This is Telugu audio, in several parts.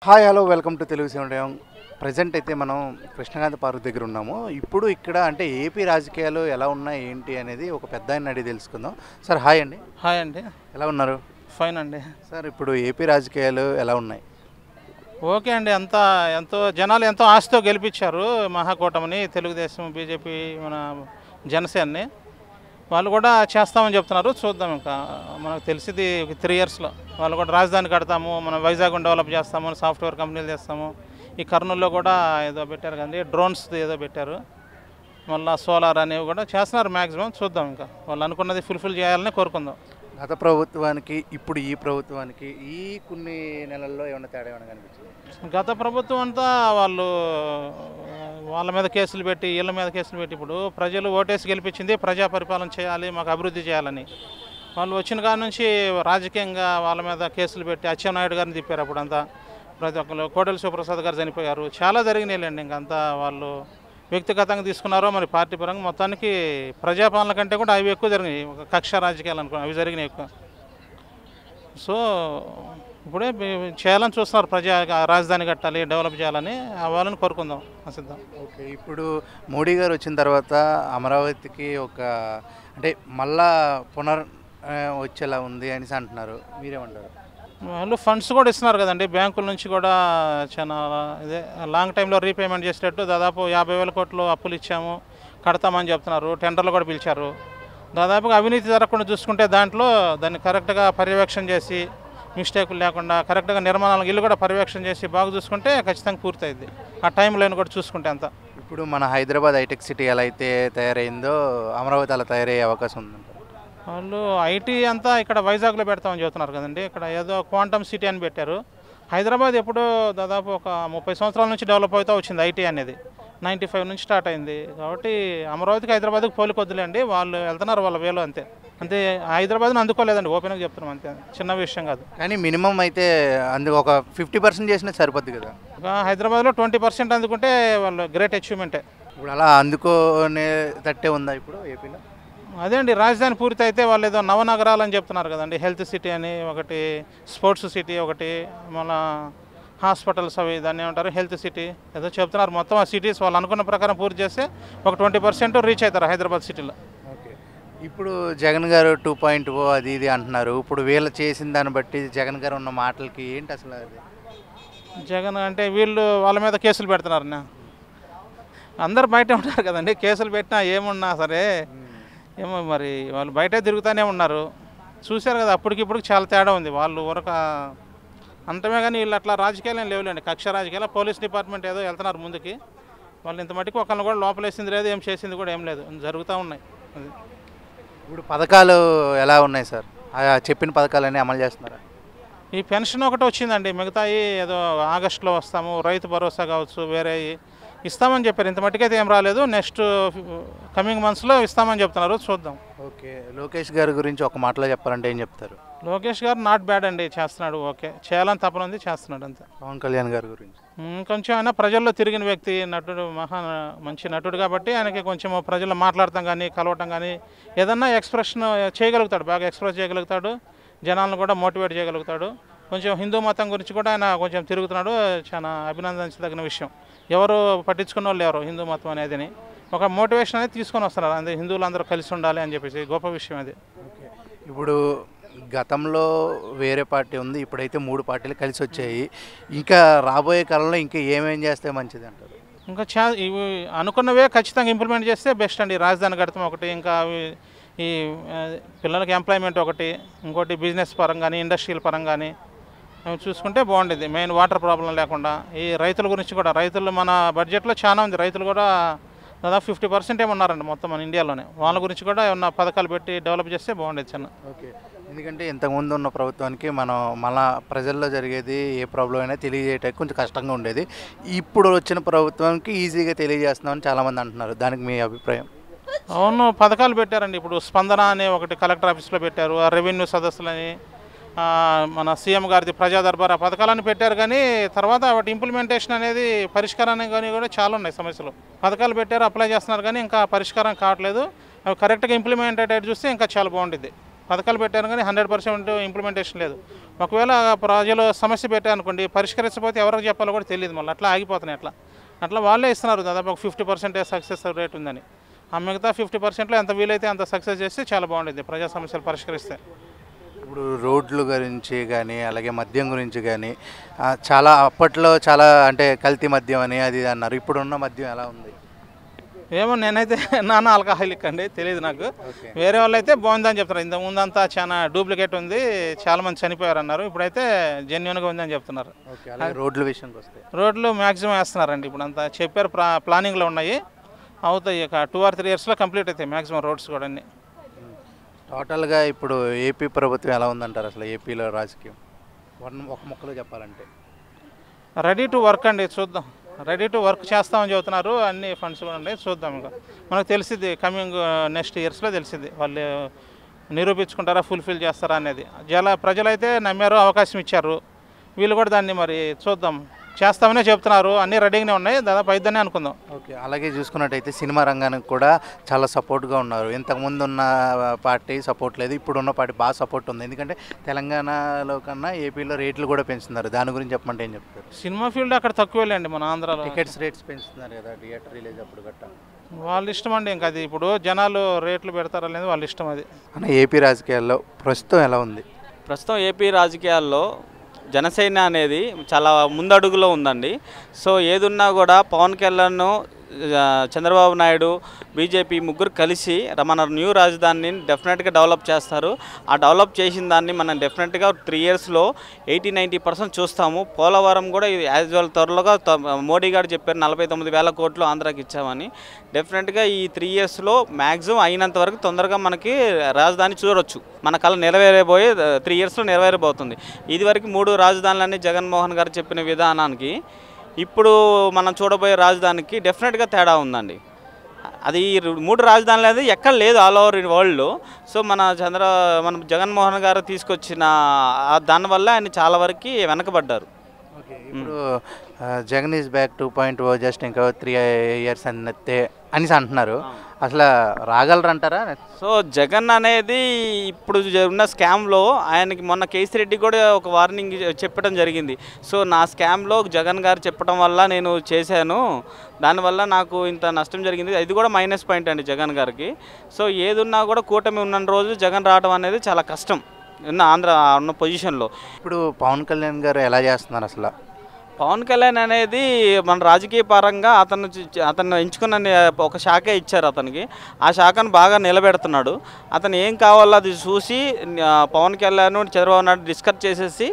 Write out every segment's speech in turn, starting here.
Hi hello welcome to Telugu cinema. Present అయితే మనం కృష్ణకాంత పార్క్ దగ్గర ఉన్నాము. ఇప్పుడు ఇక్కడ అంటే ఏపీ రాజకీయాలు ఎలా ఉన్నాయి ఏంటి అనేది ఒక పెద్ద ఆయన అడిగి తెలుసుకుందాం. సార్ హాయ్ అండి. హాయ్ అండి. ఎలా ఉన్నారు? ఫైన్ అండి. సార్ ఇప్పుడు ఏపీ రాజకీయాలు ఎలా ఉన్నాయి? ఓకే అండి. ఎంతో జనాలు ఎంతో ఆశతో గెలిపించారు మహాకూటమిని, తెలుగుదేశం, బీజేపీ, మన జనసేనని. వాళ్ళు కూడా చేస్తామని చెప్తున్నారు. చూద్దాం. ఇంకా మనకు తెలిసింది 3 ఇయర్స్లో వాళ్ళు కూడా రాజధాని కడతాము, మనం వైజాగ్ డెవలప్ చేస్తాము, సాఫ్ట్వేర్ కంపెనీలు చేస్తాము. ఈ కర్నూలులో కూడా ఏదో పెట్టారు కానీ డ్రోన్స్ ఏదో పెట్టారు. మళ్ళీ సోలార్ అనేవి కూడా చేస్తున్నారు మ్యాక్సిమం. చూద్దాం. ఇంకా వాళ్ళు అనుకున్నది ఫుల్ఫిల్ చేయాలని కోరుకుందాం. గత ప్రభుత్వానికి ఇప్పుడు ఈ ప్రభుత్వానికి ఈ కొన్ని నెలల్లో ఏమైనా తేడా ఏమైనా కనిపించింది? గత ప్రభుత్వం అంతా వాళ్ళ మీద కేసులు పెట్టి, వీళ్ళ మీద కేసులు పెట్టి, ఇప్పుడు ప్రజలు ఓటేసి గెలిపించింది ప్రజా పరిపాలన చేయాలి, మాకు అభివృద్ధి చేయాలని. వాళ్ళు వచ్చిన కాడ నుంచి రాజకీయంగా వాళ్ళ మీద కేసులు పెట్టి అచ్చెన్నాయుడు గారిని తిప్పారు. అప్పుడంతా ప్రతి ఒక్కరు, కోడెల శివప్రసాద్ గారు చనిపోయారు, చాలా జరిగినాయిలేండి. ఇంకంతా వాళ్ళు వ్యక్తిగతంగా తీసుకున్నారో మరి పార్టీ పరంగా మొత్తానికి ప్రజాపాలన కంటే కూడా అవి ఎక్కువ జరిగినాయి. ఒక కక్ష రాజకీయాలు అనుకో అవి జరిగినాయి ఎక్కువ. సో ఇప్పుడే చేయాలని చూస్తున్నారు, రాజధాని కట్టాలి, డెవలప్ చేయాలని. వాళ్ళని కోరుకుందాం, ఆశిద్దాం. ఓకే, ఇప్పుడు మోడీ గారు వచ్చిన తర్వాత అమరావతికి ఒక అంటే మళ్ళా వచ్చేలా ఉంది అనేసి అంటున్నారు. మీరేమంటారు? వాళ్ళు ఫండ్స్ కూడా ఇస్తున్నారు కదండి, బ్యాంకుల నుంచి కూడా చాలా ఇదే లాంగ్ టైంలో రీపేమెంట్ చేసేటట్టు దాదాపు 50,000 కోట్లు అప్పులు ఇచ్చాము, కడతామని చెప్తున్నారు. టెండర్లు కూడా పిలిచారు. దాదాపుగా అవినీతి జరగకుండా చూసుకుంటే దాన్ని కరెక్ట్గా పర్యవేక్షణ చేసి, మిస్టేకులు లేకుండా కరెక్ట్గా నిర్మాణాలకు ఇల్లు కూడా పర్యవేక్షణ చేసి బాగా చూసుకుంటే ఖచ్చితంగా పూర్తయింది. ఆ టైం లైన్ కూడా చూసుకుంటే అంతా. ఇప్పుడు మన హైదరాబాద్ హైటెక్ సిటీ ఎలా అయితే తయారైందో అమరావతి అలా తయారయ్యే అవకాశం ఉందంట. వాళ్ళు ఐటీ అంతా ఇక్కడ వైజాగ్లో పెడతామని చెబుతున్నారు కదండి. ఇక్కడ ఏదో క్వాంటమ్ సిటీ అని పెట్టారు. హైదరాబాద్ ఎప్పుడో దాదాపు ఒక 30 సంవత్సరాల నుంచి డెవలప్ అవుతూ వచ్చింది ఐటీ అనేది. 95 నుంచి స్టార్ట్ అయింది. కాబట్టి అమరావతికి హైదరాబాద్కి పోలికొద్దులేండి, వాళ్ళు వెళ్తున్నారు వాళ్ళ వేలో. అంతే హైదరాబాద్ని అందుకోలేదండి, ఓపెన్గా చెప్తున్నాం. అంతే, చిన్న విషయం కాదు. కానీ మినిమం అయితే అందుకు ఒక 50% చేసినా సరిపోద్ది కదా. హైదరాబాద్లో 20% అందుకుంటే వాళ్ళు గ్రేట్ అచీవ్మెంటే. ఇప్పుడు అలా అందుకోనే తట్టే ఉందా ఇప్పుడు ఏపీలో? అదే అండి, రాజధాని పూర్తి అయితే వాళ్ళు ఏదో నవనగరాలు అని చెప్తున్నారు కదండి. హెల్త్ సిటీ అని ఒకటి, స్పోర్ట్స్ సిటీ ఒకటి, మళ్ళీ హాస్పిటల్స్ అవి దాన్ని ఏమంటారు హెల్త్ సిటీ ఏదో చెప్తున్నారు. మొత్తం ఆ సిటీస్ వాళ్ళు అనుకున్న ప్రకారం పూర్తి చేస్తే ఒక 20% రీచ్ అవుతారు హైదరాబాద్ సిటీలో. ఓకే, ఇప్పుడు జగన్ గారు 2.0 అది ఇది అంటున్నారు. ఇప్పుడు వీళ్ళు చేసిన దాన్ని బట్టి జగన్ గారు ఉన్న మాటలకి ఏంటి అసలు? అది జగన్ అంటే వీళ్ళు వాళ్ళ మీద కేసులు పెడుతున్నారు. అందరు బయట ఉంటారు కదండి, కేసులు పెట్టినా ఏమున్నా సరే ఏమో మరి వాళ్ళు బయటే తిరుగుతూనే ఉన్నారు. చూశారు కదా, అప్పటికిప్పుడు చాలా తేడా ఉంది. వాళ్ళు ఊరక అంటమే కానీ వీళ్ళు అట్లా రాజకీయాలు ఏం లేవులేండి, కక్ష రాజకీయాలు. పోలీస్ డిపార్ట్మెంట్ ఏదో వెళ్తున్నారు ముందుకి. వాళ్ళు ఇంత మటుకు ఒకరిని కూడా లోపలేసింది లేదు, ఏం చేసింది కూడా ఏం లేదు, జరుగుతూ ఉన్నాయి. అది ఇప్పుడు పథకాలు ఎలా ఉన్నాయి సార్? చెప్పిన పథకాలన్నీ అమలు చేస్తున్నారా? ఈ పెన్షన్ ఒకటి వచ్చిందండి, మిగతాయి ఏదో ఆగస్టులో వస్తాము, రైతు భరోసా కావచ్చు, వేరే ఇస్తామని చెప్పారు. ఇంత మట్టుకైతే ఏం రాలేదు. నెక్స్ట్ కమింగ్ మంత్స్లో ఇస్తామని చెప్తున్నారు, చూద్దాం. ఓకే, లోకేష్ గారి గురించి ఒక మాటలో చెప్పాలంటే ఏం చెప్తారు? లోకేష్ గారు నాట్ బ్యాడ్ అండి, చేస్తున్నాడు. ఓకే, చేయాలని తపన ఉంది, చేస్తున్నాడు అంతే. పవన్ కళ్యాణ్ గారి గురించి కొంచెం ఆయన ప్రజల్లో తిరిగిన వ్యక్తి, నటుడు, మంచి నటుడు కాబట్టి ఆయనకి కొంచెం ప్రజల్లో మాట్లాడటం కానీ కలవటం కానీ ఏదన్నా ఎక్స్ప్రెషన్ చేయగలుగుతాడు, బాగా ఎక్స్ప్రెస్ చేయగలుగుతాడు, జనాలను కూడా మోటివేట్ చేయగలుగుతాడు. కొంచెం హిందూ మతం గురించి కూడా ఆయన కొంచెం తిరుగుతున్నాడు, చాలా అభినందించదగిన విషయం. ఎవరు పట్టించుకున్న వాళ్ళు ఎవరు హిందూ మతం అనేదిని ఒక మోటివేషన్ అనేది తీసుకొని వస్తున్నారు. అందరూ హిందువులు అందరూ కలిసి ఉండాలి అని చెప్పేసి గొప్ప విషయం అది. ఇప్పుడు గతంలో వేరే పార్టీ ఉంది, ఇప్పుడైతే 3 పార్టీలు కలిసి వచ్చాయి. ఇంకా రాబోయే కాలంలో ఇంకా ఏమేం చేస్తే మంచిది అంటారు? ఇంకా ఇవి అనుకున్నవే ఖచ్చితంగా ఇంప్లిమెంట్ చేస్తే బెస్ట్ అండి. రాజధాని కడతాం ఒకటి, ఇంకా ఈ పిల్లలకి ఎంప్లాయ్మెంట్ ఒకటి, ఇంకోటి బిజినెస్ పరంగా కానీ ఇండస్ట్రియల్ పరంగా కానీ చూసుకుంటే బాగుండేది. మెయిన్ వాటర్ ప్రాబ్లం లేకుండా. ఈ రైతుల గురించి కూడా, రైతులు మన బడ్జెట్లో చాలా ఉంది, రైతులు కూడా దాదాపు 50% ఏమన్నారండి మొత్తం మన ఇండియాలోనే. వాళ్ళ గురించి కూడా ఏమన్నా పథకాలు పెట్టి డెవలప్ చేస్తే బాగుండేది చిన్న. ఓకే, ఎందుకంటే ఇంతకుముందు ఉన్న ప్రభుత్వానికి మన ప్రజల్లో జరిగేది ఏ ప్రాబ్లం అయినా తెలియజేయడానికి కొంచెం కష్టంగా ఉండేది. ఇప్పుడు వచ్చిన ప్రభుత్వానికి ఈజీగా తెలియజేస్తున్నామని చాలామంది అంటున్నారు. దానికి మీ అభిప్రాయం? అవును, పథకాలు పెట్టారండి. ఇప్పుడు స్పందన అనే ఒకటి కలెక్టర్ ఆఫీస్లో పెట్టారు, ఆ రెవెన్యూ సదస్సులని, మన సీఎం గారిది ప్రజా దర్బార్, ఆ పథకాలను పెట్టారు. కానీ తర్వాత వాటి ఇంప్లిమెంటేషన్ అనేది పరిష్కారాన్ని కానీ కూడా చాలా ఉన్నాయి సమస్యలు. పథకాలు పెట్టారు, అప్లై చేస్తున్నారు కానీ ఇంకా పరిష్కారం కావట్లేదు. అవి కరెక్ట్గా ఇంప్లిమెంట్ అయ్యేటట్టు చూస్తే ఇంకా చాలా బాగుంటుంది. పథకాలు పెట్టారు కానీ 100% ఇంప్లిమెంటేషన్ లేదు. ఒకవేళ ప్రజలు సమస్య పెట్టారనుకోండి, పరిష్కరించకపోతే ఎవరికి చెప్పాలో కూడా తెలియదు, మళ్ళీ అట్లా ఆగిపోతున్నాయి. అట్లా వాళ్ళే ఇస్తున్నారు దాదాపు ఒక 50% సక్సెస్ రేట్ ఉందని. ఆ మిగతా 50%లో ఎంత వీలైతే అంత సక్సెస్ చేస్తే చాలా బాగుండేది ప్రజా సమస్యలు పరిష్కరిస్తే. ఇప్పుడు రోడ్ల గురించి కానీ అలాగే మద్యం గురించి కానీ చాలా అప్పట్లో చాలా అంటే కల్తీ మద్యం అని అది అన్నారు. ఇప్పుడున్న మద్యం ఎలా ఉంది? ఏమో నేనైతే నాన్న ఆల్కహాలిక్ అండి, తెలియదు నాకు. వేరే వాళ్ళు అయితే బాగుందని చెప్తున్నారు. ఇంత ముందంతా చాలా డూప్లికేట్ ఉంది, చాలామంది చనిపోయారు అన్నారు. ఇప్పుడైతే జెన్యున్గా ఉందని చెప్తున్నారు. రోడ్ల విషయానికి వస్తే రోడ్లు మ్యాక్సిమం వేస్తున్నారండి. ఇప్పుడు అంతా చెప్పారు, ప్లానింగ్లో ఉన్నాయి, అవుతాయి. ఒక 2 or 3 yearsలో కంప్లీట్ అవుతాయి మ్యాక్సిమం రోడ్స్ కూడా అన్నీ. టోటల్గా ఇప్పుడు ఏపీ ప్రభుత్వం ఎలా ఉందంటారు అసలు? ఏపీలో రాజకీయం ఒక ముక్కలో చెప్పాలంటే రెడీ టు వర్క్ అండి, చూద్దాం. రెడీ టు వర్క్ చేస్తామని చెబుతున్నారు, అన్ని ఫండ్స్ కూడా ఉన్నాయి, చూద్దాం. ఇంకా మనకు తెలిసింది కమింగ్ నెక్స్ట్ ఇయర్స్లో తెలిసింది వాళ్ళు నిరూపించుకుంటారా, ఫుల్ఫిల్ చేస్తారా అనేది. ప్రజలైతే నమ్మారు, అవకాశం ఇచ్చారు. వీళ్ళు కూడా దాన్ని మరి చూద్దాం, చేస్తామనే చెప్తున్నారు. అన్నీ రెడీగానే ఉన్నాయి, దాదాపు అయిద్దని అనుకుందాం. ఓకే. అలాగే చూసుకున్నట్టయితే సినిమా రంగానికి కూడా చాలా సపోర్ట్గా ఉన్నారు. ఇంతకుముందు ఉన్న పార్టీ సపోర్ట్ లేదు, ఇప్పుడున్న పార్టీ బాగా సపోర్ట్ ఉంది. ఎందుకంటే తెలంగాణలో కన్నా ఏపీలో రేట్లు కూడా పెంచుతున్నారు. దాని గురించి చెప్పమంటే ఏం చెప్తారు? సినిమా ఫీల్డ్ అక్కడ తక్కువేలేండి, మన ఆంధ్రాలో టికెట్స్ రేట్స్ పెంచుతున్నారు కదా, థియేటర్ రిలీజ్ అప్పుడు గట్ట. వాళ్ళ ఇష్టం అండి. ఇంకా అది ఇప్పుడు జనాలు రేట్లు పెడతారా లేదు వాళ్ళ ఇష్టం అది. అన్న, ఏపీ రాజకీయాల్లో ప్రస్తుతం ఎలా ఉంది? ప్రస్తుతం ఏపీ రాజకీయాల్లో జనసేన అనేది చాలా ముందడుగులో ఉందండి. సో ఏదున్నా కూడా పవన్ కళ్యాణ్, చంద్రబాబు నాయుడు, బీజేపీ ముగ్గురు కలిసి మన న్యూ రాజధానిని డెఫినెట్గా డెవలప్ చేస్తారు. ఆ డెవలప్ చేసిన దాన్ని మనం డెఫినెట్గా 3 yearsలో 80-90% చూస్తాము. పోలవరం కూడా యాజ్ వెల్ త్వరలోగా మోడీ గారు చెప్పారు 49,000 కోట్లు ఆంధ్రాకి ఇచ్చామని. డెఫినెట్గా ఈ 3 yearsలో మ్యాక్సిమం అయినంత వరకు తొందరగా మనకి రాజధాని చూడవచ్చు. మన కళ నెరవేరబోయే 3 yearsలో నెరవేరబోతుంది. ఇదివరకు 3 రాజధానులన్నీ జగన్మోహన్ గారు చెప్పిన విధానానికి ఇప్పుడు మనం చూడబోయే రాజధానికి డెఫినెట్గా తేడా ఉందండి. అది 3 రాజధానులు అనేది ఎక్కడ లేదు ఆల్ ఓవర్ వరల్డ్లో. సో మన జగన్మోహన్ గారు తీసుకొచ్చిన దానివల్ల ఆయన చాలా వరకు వెనకబడ్డారు. ఓకే. ఇప్పుడు జగన్ ఈజ్ బ్యాక్ 2.0 జస్ట్ ఇంకా 3 years అన్నట్టే అనేసి అంటున్నారు. అసలు రాగలరంటారా? సో జగన్ అనేది ఇప్పుడు ఉన్న స్కామ్లో ఆయనకి మొన్న కేసీ రెడ్డి కూడా ఒక వార్నింగ్ చెప్పడం జరిగింది. సో నా స్కామ్లో జగన్ గారు చెప్పడం వల్ల నేను చేశాను, దానివల్ల నాకు ఇంత నష్టం జరిగింది. ఇది కూడా మైనస్ పాయింట్ అండి జగన్ గారికి. సో ఏదున్నా కూడా కూటమి ఉన్న రోజు జగన్ రావడం అనేది చాలా కష్టం ఆంధ్ర ఉన్న పొజిషన్లో. ఇప్పుడు పవన్ కళ్యాణ్ గారు ఎలా చేస్తున్నారు అసలు? పవన్ కళ్యాణ్ అనేది మన రాజకీయ పరంగా అతను ఎంచుకున్న ఒక శాఖ ఇచ్చారు అతనికి. ఆ శాఖను బాగా నిలబెడుతున్నాడు. అతను ఏం కావాలో అది చూసి పవన్ కళ్యాణ్, చంద్రబాబు నాయుడు డిస్కస్ చేసేసి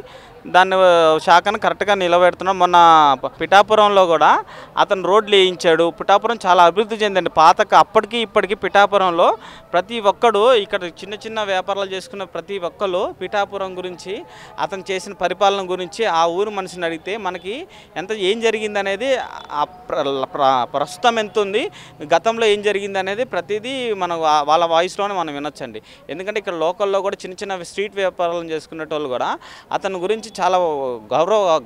దాన్ని శాఖను కరెక్ట్గా నిలబెడుతున్నాం. మొన్న పిఠాపురంలో కూడా అతను రోడ్లు వేయించాడు. పిఠాపురం చాలా అభివృద్ధి చెందండి. అప్పటికి ఇప్పటికీ పిఠాపురంలో ప్రతి ఒక్కడు, ఇక్కడ చిన్న చిన్న వ్యాపారాలు చేసుకున్న ప్రతి ఒక్కరు పిఠాపురం గురించి, అతను చేసిన పరిపాలన గురించి ఆ ఊరు మనిషిని అడిగితే మనకి ఏం జరిగింది అనేది, ప్రస్తుతం ఎంత ఉంది, గతంలో ఏం జరిగింది అనేది ప్రతిదీ మనం వాళ్ళ వాయిస్లోనే మనం వినొచ్చండి. ఎందుకంటే ఇక్కడ లోకల్లో కూడా చిన్న చిన్న స్ట్రీట్ వ్యాపారాలను చేసుకునేటోళ్ళు కూడా అతని గురించి చాలా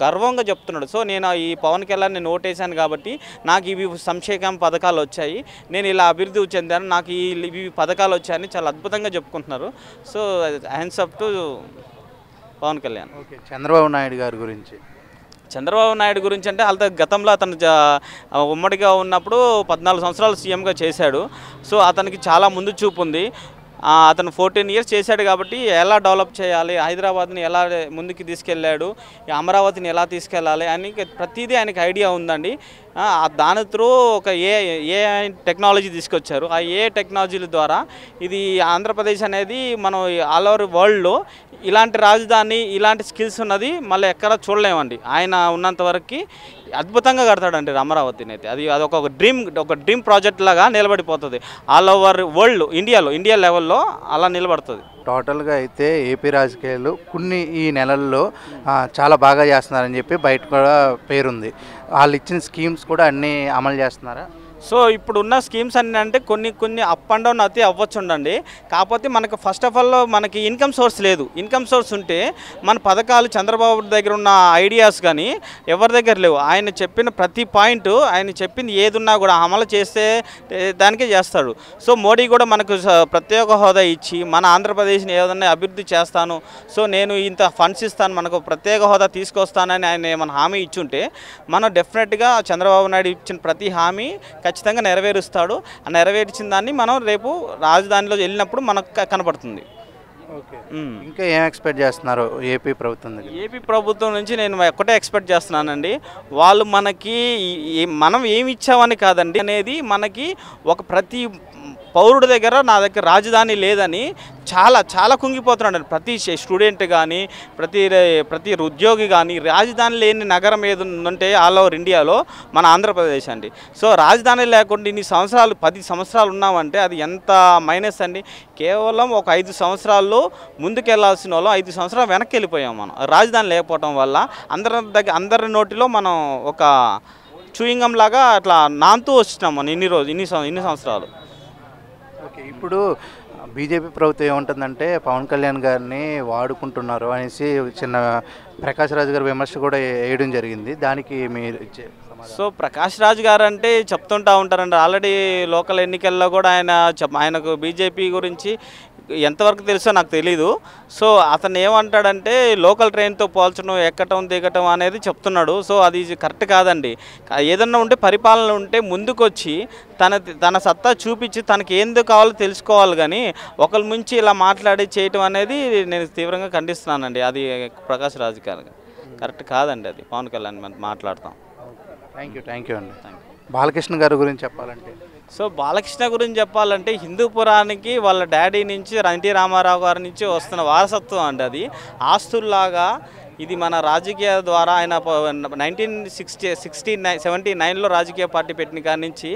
గర్వంగా చెప్తున్నాడు. సో నేను ఈ పవన్ కళ్యాణ్ నేను ఓటేశాను కాబట్టి నాకు ఇవి సంక్షేమ పథకాలు వచ్చాయి, నేను ఇలా అభివృద్ధి చెందాను, నాకు ఇవి పథకాలు వచ్చాయని చాలా అద్భుతంగా చెప్పుకుంటున్నారు. So hands up to Pawan Kalyan. Okay. Chandrababu Naidu గారి గురించి అంటే గతంలో అతను ఉమ్మడిగా ఉన్నప్పుడు 14 సంవత్సరాలు సీఎంగా చేశాడు. సో అతనికి చాలా ముందు చూపు ఉంది. అతను 14 years చేశాడు కాబట్టి ఎలా డెవలప్ చేయాలి, హైదరాబాద్ని ఎలా ముందుకు తీసుకెళ్ళాడు, అమరావతిని ఎలా తీసుకెళ్ళాలి అని ప్రతిదీ ఆయనకి ఐడియా ఉందండి. దాని త్రూ ఒక ఏ టెక్నాలజీ తీసుకొచ్చారు. ఆ టెక్నాలజీల ద్వారా ఇది ఆంధ్రప్రదేశ్ అనేది మనం ఆల్ ఓవర్ వరల్డ్లో ఇలాంటి రాజధాని, ఇలాంటి స్కిల్స్ ఉన్నది మళ్ళీ ఎక్కడ చూడలేమండి. ఆయన ఉన్నంత వరకు అద్భుతంగా కడతాడండి అమరావతిని అయితే. అదొక డ్రీమ్ ప్రాజెక్ట్ లాగా నిలబడిపోతుంది ఆల్ ఓవర్ వరల్డ్. ఇండియా లెవెల్లో అలా నిలబడుతుంది. టోటల్గా అయితే ఏపీ రాజకీయాలు ఈ నెలల్లో చాలా బాగా చేస్తున్నారని చెప్పి బయట కూడా పేరుంది. వాళ్ళు ఇచ్చిన స్కీమ్స్ కూడా అన్నీ అమలు చేస్తున్నారా? సో ఇప్పుడున్న స్కీమ్స్ అన్నీ అంటే కొన్ని అప్ అండ్ డౌన్ అయితే అవ్వచ్చుండండి. కాకపోతే మనకు ఫస్ట్ ఆఫ్ ఆల్ మనకి ఇన్కమ్ సోర్స్ లేదు. ఇన్కమ్ సోర్స్ ఉంటే మన పథకాలు చంద్రబాబు దగ్గర ఉన్న ఐడియాస్ కానీ ఎవరి దగ్గర లేవు. ఆయన చెప్పిన ప్రతి పాయింట్, ఆయన చెప్పింది ఏదున్నా కూడా అమలు చేస్తే దానికే చేస్తాడు. సో మోడీ కూడా మనకు ప్రత్యేక హోదా ఇచ్చి మన ఆంధ్రప్రదేశ్ని ఏదన్నా అభివృద్ధి చేస్తాను, సో నేను ఇంత ఫండ్స్ ఇస్తాను, మనకు ప్రత్యేక హోదా తీసుకొస్తానని ఆయన ఏమైనా హామీ ఇచ్చుంటే మనం డెఫినెట్గా చంద్రబాబు నాయుడు ఇచ్చిన ప్రతి హామీ ఖచ్చితంగా నెరవేరుస్తాడు. ఆ నెరవేర్చిన దాన్ని మనం రేపు రాజధానిలో వెళ్ళినప్పుడు మనకు కనపడుతుంది. ఓకే, ఇంకా ఏం ఎక్స్పెక్ట్ చేస్తున్నారు ఏపీ ప్రభుత్వం దగ్గర? ఏపీ ప్రభుత్వం నుంచి నేను ఒక్కటే ఎక్స్పెక్ట్ చేస్తున్నానండి, వాళ్ళు మనకి మనం ఏమి ఇచ్చామని కాదండి అనేది, మనకి ఒక ప్రతి పౌరుడి దగ్గర నా దగ్గర రాజధాని లేదని చాలా కుంగిపోతున్నాడు. ప్రతి స్టూడెంట్ కానీ ప్రతి ఉద్యోగి కానీ రాజధాని లేని నగరం ఏది ఉందంటే ఆల్ ఓవర్ ఇండియాలో మన ఆంధ్రప్రదేశ్ అండి. సో రాజధాని లేకుండా ఇన్ని సంవత్సరాలు 10 సంవత్సరాలు ఉన్నామంటే అది ఎంత మైనస్ అండి. కేవలం ఒక 5 సంవత్సరాల్లో ముందుకెళ్లాల్సిన వాళ్ళం 5 సంవత్సరాలు వెనక్కి వెళ్ళిపోయాం మనం రాజధాని లేకపోవడం వల్ల. అందరి నోటిలో మనం ఒక చూయింగం లాగా అట్లా నాంతూ వచ్చినాం ఇన్ని సంవత్సరాలు. ఓకే, ఇప్పుడు బీజేపీ ప్రభుత్వం ఏముంటుందంటే పవన్ కళ్యాణ్ గారిని వాడుకుంటున్నారు అనేసి చిన్న ప్రకాష్ రాజ్ గారి విమర్శ కూడా వేయడం జరిగింది. దానికి మీరు సో ప్రకాష్ రాజ్ గారు అంటే చెప్తుంటా ఉంటారండి. ఆల్రెడీ లోకల్ ఎన్నికల్లో కూడా ఆయనకు బీజేపీ గురించి ఎంతవరకు తెలుసో నాకు తెలీదు. సో అతను ఏమంటాడంటే లోకల్ ట్రైన్తో పోల్చడం, ఎక్కటం దిగటం అనేది చెప్తున్నాడు. సో అది కరెక్ట్ కాదండి. ఏదన్నా ఉంటే పరిపాలన ఉంటే ముందుకొచ్చి తన సత్తా చూపించి తనకి ఎందుకు కావాలో తెలుసుకోవాలి, కానీ ఒకరి ముంచి ఇలా మాట్లాడి చేయటం అనేది నేను తీవ్రంగా ఖండిస్తున్నానండి. అది ప్రకాష్ రాజ్ గారు కరెక్ట్ కాదండి. అది పవన్ కళ్యాణ్ మాట్లాడతాం. థ్యాంక్ యూ అండి. బాలకృష్ణ గారి గురించి చెప్పాలంటే, సో బాలకృష్ణ గురించి చెప్పాలంటే హిందూపురానికి వాళ్ళ డాడీ నుంచి ఎన్టీ రామారావు గారి నుంచి వస్తున్న వారసత్వం అండి. అది ఆస్తుల్లాగా ఇది మన రాజకీయ ద్వారా ఆయన 1979లో రాజకీయ పార్టీ పెట్టిన కాడి నుంచి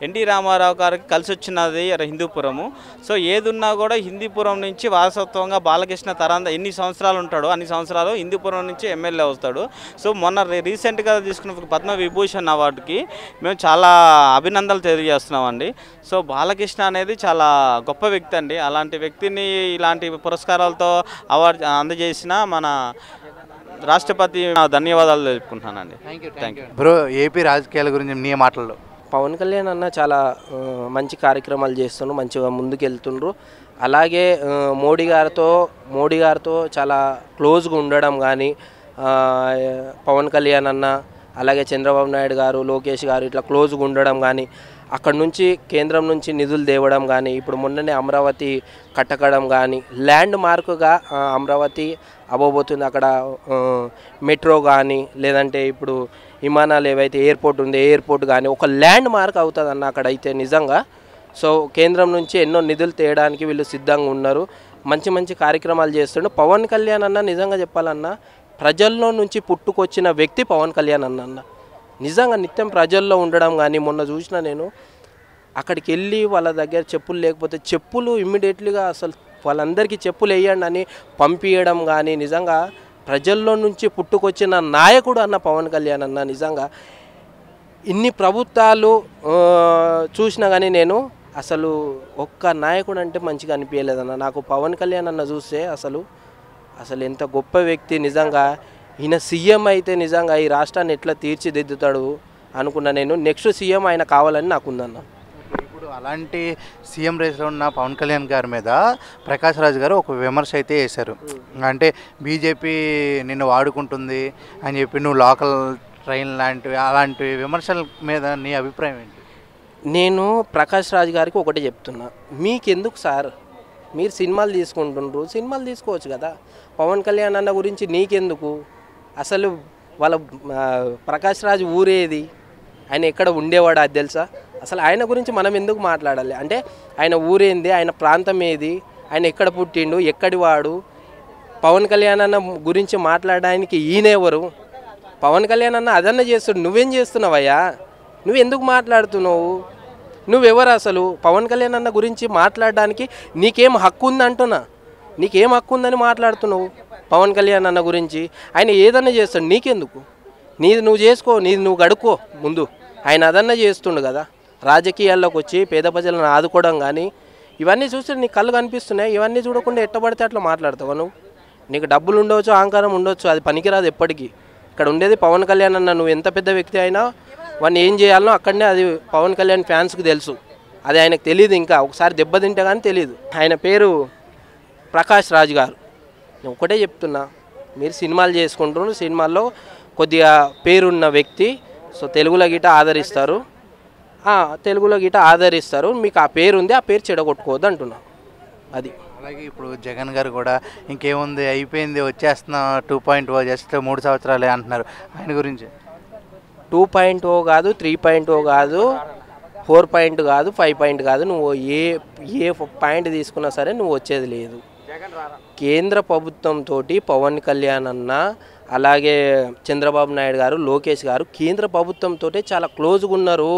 ఎన్టీ రామారావు గారికి కలిసి వచ్చినది హిందూపురము. సో ఏదున్నా కూడా హిందూపురం నుంచి వారసత్వంగా బాలకృష్ణ ఎన్ని సంవత్సరాలు ఉంటాడో అన్ని సంవత్సరాలు హిందూపురం నుంచి ఎమ్మెల్యే అవుతాడు. సో మొన్న రీసెంట్గా తీసుకున్న పద్మ విభూషణ్ అవార్డుకి మేము చాలా అభినందనలు తెలియజేస్తున్నామండి. సో బాలకృష్ణ అనేది చాలా గొప్ప వ్యక్తి అండి. అలాంటి వ్యక్తిని ఇలాంటి పురస్కారాలతో అవార్డు అందజేసిన మన రాష్ట్రపతి ధన్యవాదాలు తెలుపుకుంటున్నానండి. Thank you bro. ఏపీ రాజకీయాల గురించి నీ మాటల్లో. పవన్ కళ్యాణ్ అన్న చాలా మంచి కార్యక్రమాలు చేస్తుండ్రు, మంచిగా ముందుకెళ్తుండ్రు. అలాగే మోడీ గారితో చాలా క్లోజ్గా ఉండడం కానీ, పవన్ కళ్యాణ్ అన్న అలాగే చంద్రబాబు నాయుడు గారు, లోకేష్ గారు ఇట్లా క్లోజ్గా ఉండడం కానీ, అక్కడ నుంచి కేంద్రం నుంచి నిధులు తేవడం కానీ, ఇప్పుడు మొన్ననే అమరావతి కట్టకడం కానీ, ల్యాండ్ మార్కుగా అమరావతి అవ్వబోతుంది. అక్కడ మెట్రో కానీ, లేదంటే ఇప్పుడు విమానాలు ఏవైతే ఎయిర్పోర్ట్ ఉంది ఎయిర్పోర్ట్ కానీ ఒక ల్యాండ్ మార్క్ అవుతుంది అన్న అక్కడైతే నిజంగా. సో కేంద్రం నుంచి ఎన్నో నిధులు తేయడానికి వీళ్ళు సిద్ధంగా ఉన్నారు. మంచి కార్యక్రమాలు చేస్తుండే పవన్ కళ్యాణ్ అన్న. నిజంగా చెప్పాలన్నా ప్రజల్లో నుంచి పుట్టుకొచ్చిన వ్యక్తి పవన్ కళ్యాణ్ అన్న. నిజంగా నిత్యం ప్రజల్లో ఉండడం కానీ, మొన్న చూసిన నేను అక్కడికి వెళ్ళి వాళ్ళ దగ్గర చెప్పులు లేకపోతే చెప్పులు ఇమ్మీడియట్లీగా అసలు వాళ్ళందరికీ చెప్పులు వేయండి అని పంపించడం కానీ, నిజంగా ప్రజల్లో నుంచి పుట్టుకొచ్చిన నాయకుడు అన్న పవన్ కళ్యాణ్ అన్న. నిజంగా ఇన్ని ప్రభుత్వాలు చూసినా కానీ నేను అసలు ఒక్క నాయకుడు అంటే మంచిగా అనిపించలేదన్న. నాకు పవన్ కళ్యాణ్ అన్న చూస్తే అసలు ఎంత గొప్ప వ్యక్తి. నిజంగా ఈయన సీఎం అయితే నిజంగా ఈ రాష్ట్రాన్ని ఎట్లా తీర్చిదిద్దుతాడు అనుకున్నా నేను. నెక్స్ట్ సీఎం ఆయన కావాలని నాకుందన్న. ఇప్పుడు అలాంటి సీఎం రేస్లో ఉన్న పవన్ కళ్యాణ్ గారి మీద ప్రకాష్ రాజ్ గారు ఒక విమర్శ అయితే వేశారు. అంటే బీజేపీ నిన్ను వాడుకుంటుంది అని చెప్పి, నువ్వు లోకల్ ట్రైన్ అలాంటి విమర్శల మీద నీ అభిప్రాయం ఏంటి? నేను ప్రకాష్ రాజ్ గారికి ఒకటే చెప్తున్నా, మీకెందుకు సార్, మీరు సినిమాలు తీసుకుంటుండ్రు, సినిమాలు తీసుకోవచ్చు కదా. పవన్ కళ్యాణ్ అన్న గురించి నీకెందుకు? అసలు వాళ్ళ ప్రకాష్ రాజ్ ఊరేది, ఆయన ఎక్కడ ఉండేవాడు అది తెలుసా? అసలు ఆయన గురించి మనం ఎందుకు మాట్లాడాలి? అంటే ఆయన ఊరేంది, ఆయన ప్రాంతం ఏది, ఆయన ఎక్కడ పుట్టిండు, ఎక్కడి వాడు? పవన్ కళ్యాణ్ అన్న గురించి మాట్లాడడానికి ఈయనెవరు? పవన్ కళ్యాణ్ అన్న అదన్న చేస్తుడు, నువ్వేం చేస్తున్నావయ్యా? నువ్వు ఎందుకు మాట్లాడుతున్నావు? నువ్వెవరు అసలు? పవన్ కళ్యాణ్ అన్న గురించి మాట్లాడడానికి నీకేం హక్కు ఉంది అంటున్నా. నీకేం హక్కు ఉందని మాట్లాడుతున్నావు పవన్ కళ్యాణ్ అన్న గురించి? ఆయన ఏదన్నా చేస్తాడు, నీకెందుకు? నీది నువ్వు చేసుకో, నీది నువ్వు గడుక్కో ముందు. ఆయన అదన్నా చేస్తుండు కదా. రాజకీయాల్లోకి వచ్చి పేద ప్రజలను ఆదుకోవడం కానీ ఇవన్నీ చూస్తే నీ కళ్ళు కనిపిస్తున్నాయి. ఇవన్నీ చూడకుండా ఎట్టబడితే అట్లా మాట్లాడతావు నువ్వు. నీకు డబ్బులు ఉండవచ్చు, అహంకారం ఉండొచ్చు, అది పనికిరాదు ఎప్పటికీ. ఇక్కడ ఉండేది పవన్ కళ్యాణ్ అన్న. నువ్వు ఎంత పెద్ద వ్యక్తి అయినా వాడిని ఏం చేయాలనో అక్కడనే అది పవన్ కళ్యాణ్ ఫ్యాన్స్కి తెలుసు. అది ఆయనకు తెలియదు, ఇంకా ఒకసారి దెబ్బతింటే కానీ తెలియదు. ఆయన పేరు ప్రకాష్ రాజ్ గారు. నేను ఒకటే చెప్తున్నా, మీరు సినిమాలు చేసుకుంటున్నారు, సినిమాల్లో కొద్దిగా పేరున్న వ్యక్తి. సో తెలుగులో గిట ఆదరిస్తారు, మీకు ఆ పేరు ఉంది, ఆ పేరు చెడగొట్టుకోవద్దు అంటున్నా. అది అలాగే ఇప్పుడు జగన్ గారు కూడా ఇంకేముంది అయిపోయింది వచ్చేస్తున్నా 2.0 జస్ట్ 3 సంవత్సరాలే అంటున్నారు. ఆయన గురించి 2.0 కాదు, 3.0 కాదు, 4 కాదు, 5 కాదు, నువ్వు ఏ పాయింట్ తీసుకున్నా సరే నువ్వు వచ్చేది లేదు. కేంద్ర ప్రభుత్వంతో పవన్ కళ్యాణ్ అన్న, అలాగే చంద్రబాబు నాయుడు గారు, లోకేష్ గారు కేంద్ర ప్రభుత్వంతో చాలా క్లోజ్గా ఉన్నారు.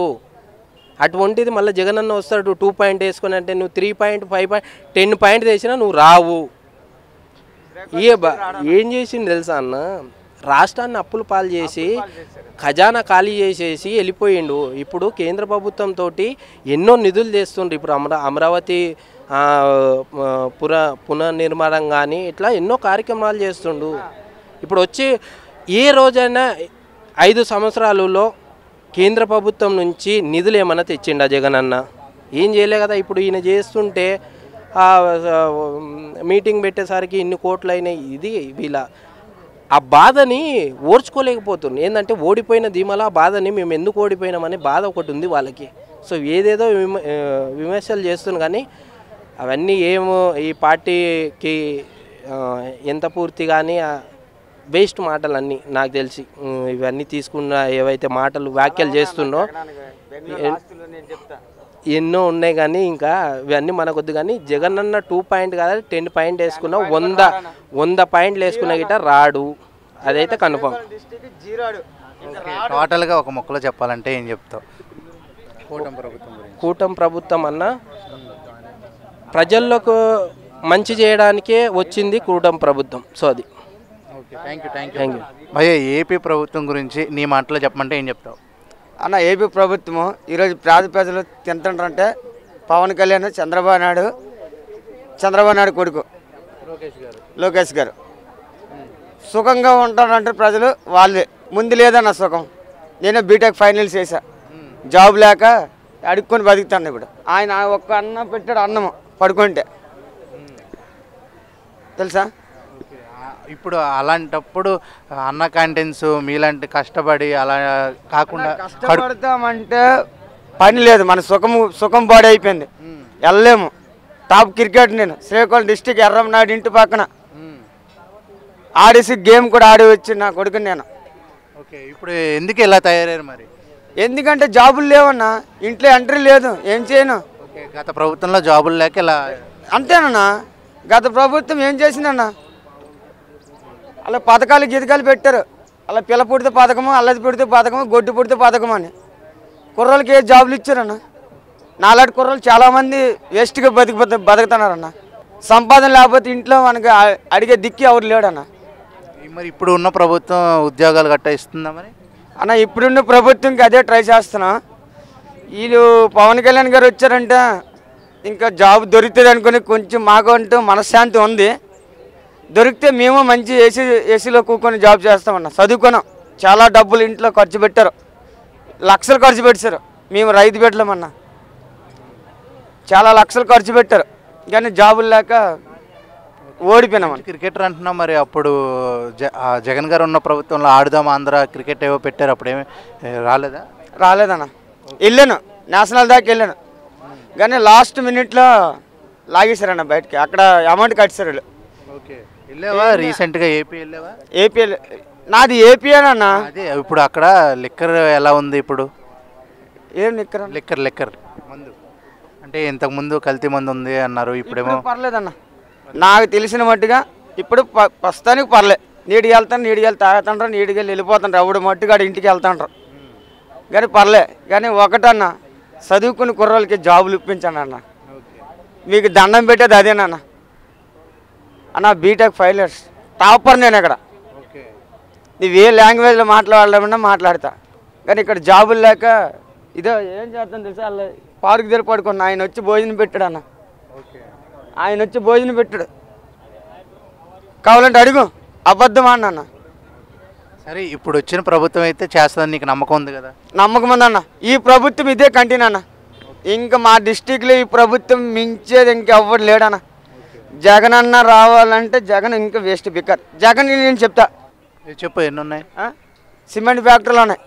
అటువంటిది మళ్ళీ జగన్ అన్న వస్తాడు 2 పాయింట్ వేసుకొని అంటే నువ్వు 3.5 10 పాయింట్ వేసినా నువ్వు రావు. ఏం చేసింది తెలుసా అన్న, రాష్ట్రాన్ని అప్పులు పాలు చేసి ఖజానా ఖాళీ చేసేసి వెళ్ళిపోయిండు. ఇప్పుడు కేంద్ర ప్రభుత్వంతో ఎన్నో నిధులు చేస్తుండ్రు. ఇప్పుడు అమరావతి పునర్నిర్మాణం కానీ ఇట్లా ఎన్నో కార్యక్రమాలు చేస్తుండు. ఇప్పుడు వచ్చి ఏ రోజైనా 5 సంవత్సరాలలో కేంద్ర ప్రభుత్వం నుంచి నిధులు ఏమన్నా తెచ్చిండా జగన్ అన్న? ఏం చేయలే కదా. ఇప్పుడు ఈయన చేస్తుంటే మీటింగ్ పెట్టేసరికి ఇన్ని కోట్లు అయినాయి. ఇది వీళ్ళ ఆ బాధని ఓర్చుకోలేకపోతుంది. ఏంటంటే ఓడిపోయిన ధీమల బాధని మేము ఎందుకు ఓడిపోయినామని బాధ ఒకటి ఉంది వాళ్ళకి. సో ఏదేదో విమర్శలు చేస్తుంది కానీ అవన్నీ ఏమో ఈ పార్టీకి ఎంత పూర్తి కానీ వేస్ట్ మాటలన్నీ నాకు తెలిసి. ఇవన్నీ తీసుకున్న ఏవైతే మాటలు వ్యాఖ్యలు చేస్తుండో ఎన్నో ఉన్నాయి కానీ ఇంకా ఇవన్నీ మనకొద్దు. కానీ జగన్ అన్న 2 పాయింట్ కాదు 10 పాయింట్ వేసుకున్నా 100 పాయింట్లు వేసుకున్న గిట రాడు, అదైతే కన్ఫర్మ్. టోటల్గా ఒక మొక్కలో చెప్పాలంటే ఏం చెప్తావు? కూటమి ప్రభుత్వం అన్న ప్రజల్లోకి మంచి చేయడానికే వచ్చింది కూటమి ప్రభుత్వం. సో అది థ్యాంక్ యూ. భయ్య ఏపీ ప్రభుత్వం గురించి నీ మాటలో చెప్పమంటే ఏం చెప్తావు అన్న? ఏపీ ప్రభుత్వము ఈరోజు పేద ప్రజలు తింటుంటారంటే పవన్ కళ్యాణ్, చంద్రబాబు నాయుడు కొడుకు లోకేష్ గారు సుఖంగా ఉంటారంటే ప్రజలు వాళ్ళే. ముందు లేదన్న సుఖం. నేను బీటెక్ ఫైనల్స్ చేశా, జాబ్ లేక అడుక్కొని బతుకుతాను. ఇప్పుడు ఆయన ఒక్క అన్నం పెట్టాడు, అన్నము పడుకుంటే తెలుసా. ఇప్పుడు అలాంటప్పుడు అన్న క్యాంటీన్స్ మీలాంటి కష్టపడి అలా కాకుండా కష్టపడతామంటే పని లేదు. మన సుఖం బాడీ అయిపోయింది, వెళ్ళలేము. టాప్ క్రికెట్ నేను శ్రీకాకుళం డిస్టిక్ ఎర్రమనాయుడు ఇంటి పక్కన ఆడేసి గేమ్ కూడా ఆడి వచ్చి నా కొడుకుని నేను. ఓకే, ఇప్పుడు ఎందుకు ఇలా తయారయ్యారు మరి? ఎందుకంటే జాబులు లేవన్నా, ఇంట్లో ఎంట్రీ లేదు, ఏం చేయను. గత ప్రభుత్వంలో జాబులు లేక ఇలా అంతేనన్నా. గత ప్రభుత్వం ఏం చేసిందన్నా, అలా పథకాలు గీతకాలు పెట్టారు. అలా పిల్ల పుడితే పథకము, అల్లది పుడితే పథకము, గొడ్డు పుడితే పథకం అని కుర్రోళ్ళకి ఏ జాబులు ఇచ్చారన్న? నాలాంటి కుర్రోళ్ళు చాలామంది వేస్ట్గా బతుకుతున్నారన్న. సంపాదన లేకపోతే ఇంట్లో మనకి అడిగే దిక్కి ఎవరు లేడన్న. మరి ఇప్పుడు ఉన్న ప్రభుత్వం ఉద్యోగాలు గట్టా ఇస్తుందా మరి? అన్న ఇప్పుడున్న ప్రభుత్వంకి అదే ట్రై చేస్తున్నా. వీళ్ళు పవన్ కళ్యాణ్ గారు వచ్చారంటే ఇంకా జాబ్ దొరుకుతుంది అనుకుని కొంచెం మాకంటూ మనశ్శాంతి ఉంది. దొరికితే మేము మంచి ఏసీలో కూర్చొని జాబ్ చేస్తామన్నా. చదువుకున్నాం, చాలా డబ్బులు ఇంట్లో ఖర్చు పెట్టారు, లక్షలు ఖర్చు పెట్టారు. మేము రైతు పెట్టలేమన్నా, చాలా లక్షలు ఖర్చు పెట్టారు కానీ జాబులు లేక ఓడిపోయినామన్నా. క్రికెటర్ అంటున్నాం మరి. అప్పుడు జగన్ గారు ఉన్న ప్రభుత్వంలో ఆడుదాం ఆంధ్ర క్రికెట్ ఏవో పెట్టారు, అప్పుడేమీ రాలేదా? రాలేదన్న. వెళ్ళాను, నేషనల్ దాకా వెళ్ళాను కానీ లాస్ట్ మినిట్లో లాగేశారన్న బయటకి. అక్కడ అమౌంట్ కట్టారు వీళ్ళు. ఓకే, వెళ్ళావా రీసెంట్గా? ఏపీ వెళ్ళావా? ఏపీ నాది ఏపీయేనన్నా. అదే ఇప్పుడు అక్కడ లిక్కర్ ఎలా ఉంది ఇప్పుడు? ఏం లిక్కర్ మందు అంటే ఇంతకుముందు కల్తీ మందు ఉంది అన్నారు, ఇప్పుడేమో పర్లేదన్న. నాకు తెలిసిన మట్టుగా ఇప్పుడు ప్రస్తుతానికి పర్లేదు. నీటికి వెళ్తాను, తాగుతుంటారు, నీటికి వెళ్ళిపోతుంటారు. ఎవడు మట్టుగా ఇంటికి వెళ్తుంటారు కానీ పర్లే. కానీ ఒకటన్నా, చదువుకుని కుర్రోళ్ళకి జాబులు ఇప్పించండి అన్న. మీకు దండం పెట్టేది అదేనన్న. అన్న బీటెక్ ఫైనల్స్ టాపర్ నేను. ఇక్కడ నువ్వు ఏ లాంగ్వేజ్లో మాట్లాడలేమన్నా మాట్లాడతా కానీ ఇక్కడ జాబులు లేక ఇదో ఏం చేస్తాను తెలుసా, వాళ్ళు పార్కు దగ్గర పడుకున్నా, ఆయన వచ్చి భోజనం పెట్టాడు అన్న. ఆయన వచ్చి భోజనం పెట్టాడు, కావాలంటే అడుగు, అబద్ధం అన్న. సరే ఇప్పుడు వచ్చిన ప్రభుత్వం అయితే చేస్తుందని నీకు నమ్మకం ఉంది కదా? నమ్మకం ఉందన్న. ఈ ప్రభుత్వం ఇదే కంటిన్యూ అన్న. ఇంకా మా డిస్టిక్లో ఈ ప్రభుత్వం మించేది ఇంకెవ్వడు లేడన్న. జగన్ అన్న రావాలంటే జగన్ ఇంకా వేస్ట్ బిక్కర్. జగన్ నేను చెప్తా, చెప్పు ఎన్ని ఉన్నాయి? సిమెంట్ ఫ్యాక్టరీలు ఉన్నాయి,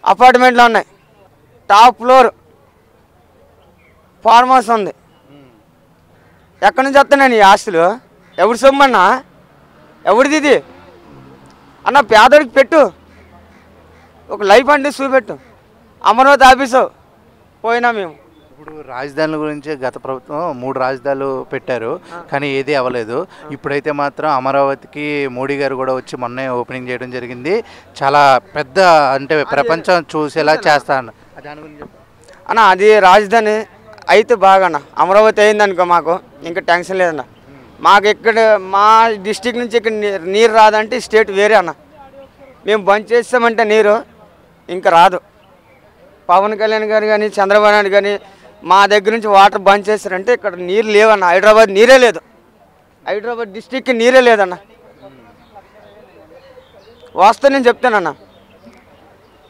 అపార్ట్మెంట్లు ఉన్నాయి, టాప్ ఫ్లోర్ ఫార్మ్ హౌస్ ఉంది. ఎక్కడి నుంచి వస్తున్నాను ఈ ఆస్తులు? ఎవరి సొమ్మన్నా? ఎవరిది ఇది అన్న? పేదోడికి పెట్టు, ఒక లైఫ్ అంటే చూపెట్టు. అమరావతి ఆఫీసు పోయినా మేము. ఇప్పుడు రాజధానుల గురించి గత ప్రభుత్వం 3 రాజధానులు పెట్టారు, కానీ ఏది అవ్వలేదు. ఇప్పుడైతే మాత్రం అమరావతికి మోడీ గారు కూడా వచ్చి మొన్నే ఓపెనింగ్ చేయడం జరిగింది. చాలా పెద్ద, అంటే ప్రపంచం చూసేలా చేస్తా అన్న. దాని గురించి అన్న, అది రాజధాని అయితే బాగా అన్న. అమరావతి అయిందనుకో మాకు ఇంకా టెన్షన్ లేదన్న. మాకు ఇక్కడ మా డిస్టిక్ నుంచి ఇక్కడ నీరు రాదంటే స్టేట్ వేరే అన్న. మేము బంద్ చేస్తామంటే నీరు ఇంకా రాదు. పవన్ కళ్యాణ్ గారు కానీ చంద్రబాబు నాయుడు కానీ మా దగ్గర నుంచి వాటర్ బంద్ చేస్తారంటే ఇక్కడ నీరు లేవన్న. హైదరాబాద్ నీరే లేదు, హైదరాబాద్ డిస్టిక్కి నీరే లేదన్న. వాస్తవం నేను చెప్తానన్న.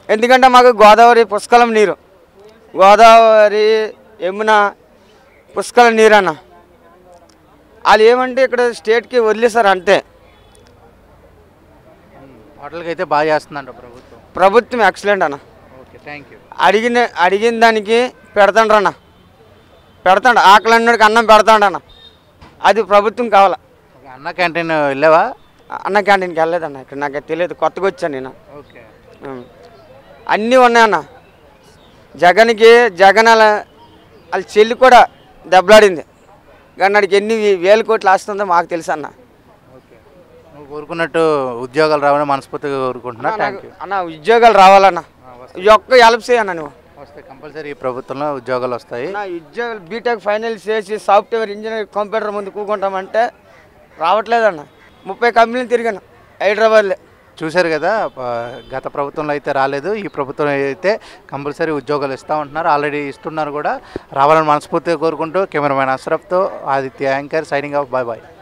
ఎందుకంటే మాకు గోదావరి పుష్కలం నీరు, గోదావరి యమున పుష్కల నీరు అన్న. వాళ్ళు ఏమంటే ఇక్కడ స్టేట్కి వదిలేసారు అంతే. హోటల్కి అయితే బాగా చేస్తుందంట ప్రభుత్వం. ప్రభుత్వం ఎక్సలెంట్ అన్న. Okay, thank you. అడిగిన దానికి పెడతాండ్రు అన్న, పెడతాడు. ఆకలి అన్నడికి అన్నం పెడతాడు అన్న. అది ప్రభుత్వం కావాలా. అన్న క్యాంటీన్ వెళ్ళావా? అన్న క్యాంటీన్కి వెళ్ళలేదన్న. ఇక్కడ నాకు తెలియదు, కొత్తగా వచ్చాను నేను. ఓకే. అన్నీ ఉన్నాయన్న. జగన్ వాళ్ళ చెల్లి కూడా దెబ్బలాడింది, కానీ నాడికి ఎన్ని వేల కోట్లు ఆస్తుందో మాకు తెలుసు అన్న. ఓకే, నువ్వు కోరుకున్నట్టు ఉద్యోగాలు రావాలని మనస్ఫూర్తిగా కోరుకుంటున్నా. థ్యాంక్ యూ అన్న. ఉద్యోగాలు రావాలన్న, ఒక్క హెల్ప్ చేయన్న. నువ్వు వస్తాయి కంపల్సరీ, ఈ ప్రభుత్వంలో ఉద్యోగాలు వస్తాయి. నా ఉద్యోగాలు బీటెక్ ఫైనల్ చేసి సాఫ్ట్వేర్ ఇంజనీర్ కంప్యూటర్ ముందు కూకుంటామంటే రావట్లేదన్న. 30 కంపెనీలు తిరిగాను హైదరాబాద్లో. చూశారు కదా, గత ప్రభుత్వంలో అయితే రాలేదు, ఈ ప్రభుత్వం అయితే కంపల్సరీ ఉద్యోగాలు ఇస్తూ ఉంటున్నారు, ఆల్రెడీ ఇస్తున్నారు కూడా. రావాలని మనస్ఫూర్తిగా కోరుకుంటూ కెమెరామెన్ అష్రఫ్తో Aditya anchor signing off. Bye bye.